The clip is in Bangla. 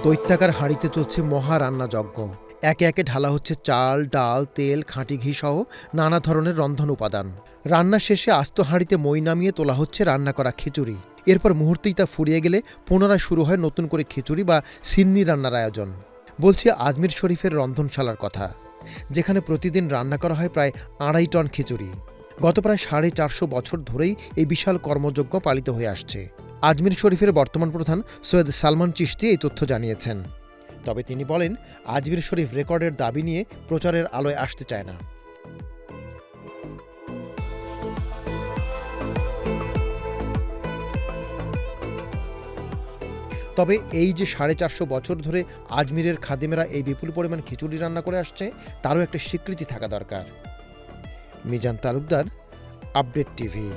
দৈত্যাকার হাঁড়িতে চলছে মহা রান্না যজ্ঞ। একে একে ঢালা হচ্ছে চাল, ডাল, তেল, খাঁটি ঘি সহ নানা ধরনের রন্ধন উপাদান। রান্না শেষে আস্ত হাঁড়িতে মই নামিয়ে তোলা হচ্ছে রান্না করা খিচুড়ি। এরপর মুহূর্তেই তা ফুরিয়ে গেলে পুনরায় শুরু হয় নতুন করে খিচুড়ি বা সিন্নি রান্নার আয়োজন। বলছি আজমির শরীফের রন্ধনশালার কথা, যেখানে প্রতিদিন রান্না করা হয় প্রায় 2.5 টন খিচুড়ি। গত প্রায় 450 বছর ধরেই এই বিশাল কর্মযজ্ঞ পালিত হয়ে আসছে। আজমির শরীফের বর্তমান প্রধান সৈয়দ সালমান চিশতি এই তথ্য জানিয়েছেন। তবে তিনি বলেন, আজমির শরীফ রেকর্ডের দাবি নিয়ে প্রচারের আলোয় আসতে চায় না। তবে এই যে 450 বছর ধরে আজমিরের খাদেমেরা এই বিপুল পরিমাণ খিচুড়ি রান্না করে আসছে, তারও একটা স্বীকৃতি থাকা দরকার। Mizan Talukdar, update TV.